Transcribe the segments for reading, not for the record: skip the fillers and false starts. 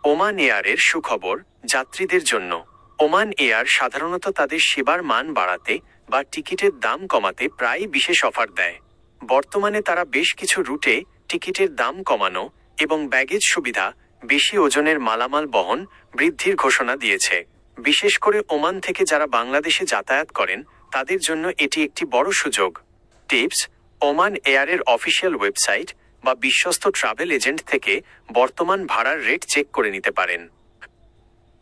Oman এয়ারের সুখবর যাত্রীদের জন্য। ওমান এয়ার সাধারণত তাদের সেবার মান বাড়াতে বা টিকিটের দাম কমাতে প্রায়ই বিশেষ অফার দেয়। বর্তমানে তারা বেশ কিছু রুটে টিকিটের দাম কমানো এবং ব্যাগেজ সুবিধা, বেশি ওজনের মালামাল বহন বৃদ্ধির ঘোষণা দিয়েছে। বিশেষ করে ওমান থেকে যারা বাংলাদেশে যাতায়াত করেন তাদের জন্য এটি একটি বড় সুযোগ। টিপস: ওমান এয়ারের অফিসিয়াল ওয়েবসাইট বা বিশ্বস্ত ট্রাভেল এজেন্ট থেকে বর্তমান ভাড়ার রেট চেক করে নিতে পারেন।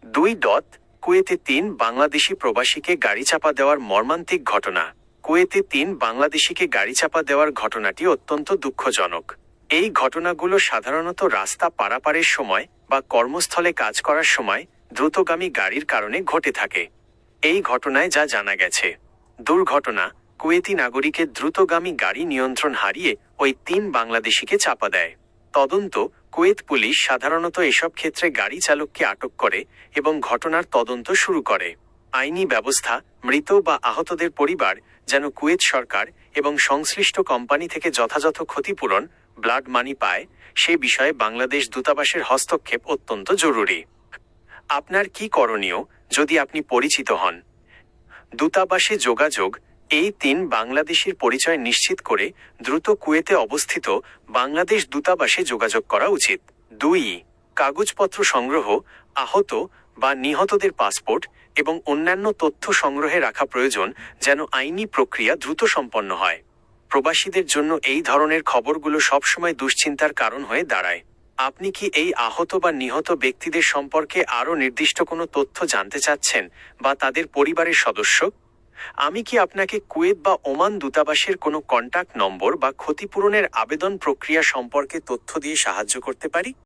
2. কুয়েতে 3 বাংলাদেশি প্রবাসীকে গাড়ি চাপা দেওয়ার মর্মান্তিক ঘটনা। কুয়েতে 3 বাংলাদেশিকে গাড়ি চাপা দেওয়ার ঘটনাটি অত্যন্ত দুঃখজনক। এই ঘটনাগুলো সাধারণত রাস্তা পারাপারের সময় বা কর্মস্থলে কাজ করার সময় দ্রুতগামী গাড়ির কারণে ঘটে থাকে। এই ঘটনায় যা জানা গেছে, দুর্ঘটনা কুয়েতি নাগরিকের দ্রুতগামী গাড়ি নিয়ন্ত্রণ হারিয়ে ওই 3 বাংলাদেশিকে চাপা দেয়। তদন্ত: কুয়েত পুলিশ সাধারণত এসব ক্ষেত্রে গাড়ি চালককে আটক করে এবং ঘটনার তদন্ত শুরু করে। আইনি ব্যবস্থা: মৃত বা আহতদের পরিবার যেন কুয়েত সরকার এবং সংশ্লিষ্ট কোম্পানি থেকে যথাযথ ক্ষতিপূরণ, ব্লাড মানি পায়, সে বিষয়ে বাংলাদেশ দূতাবাসের হস্তক্ষেপ অত্যন্ত জরুরি। আপনার কি করণীয় যদি আপনি পরিচিত হন? দূতাবাসে যোগাযোগ: এই 3 বাংলাদেশির পরিচয় নিশ্চিত করে দ্রুত কুয়েতে অবস্থিত বাংলাদেশ দূতাবাসে যোগাযোগ করা উচিত। 2. কাগজপত্র সংগ্রহ: আহত বা নিহতদের পাসপোর্ট এবং অন্যান্য তথ্য সংগ্রহে রাখা প্রয়োজন যেন আইনি প্রক্রিয়া দ্রুত সম্পন্ন হয়। প্রবাসীদের জন্য এই ধরনের খবরগুলো সবসময় দুশ্চিন্তার কারণ হয়ে দাঁড়ায়। আপনি কি এই আহত বা নিহত ব্যক্তিদের সম্পর্কে আরও নির্দিষ্ট কোনো তথ্য জানতে চাচ্ছেন বা তাদের পরিবারের সদস্য? আমি কি আপনাকে কুয়েত বা ওমান দূতাবাসের কোনো কন্টাক্ট নম্বর বা ক্ষতিপূরণের আবেদন প্রক্রিয়া সম্পর্কে তথ্য দিয়ে সাহায্য করতে পারি?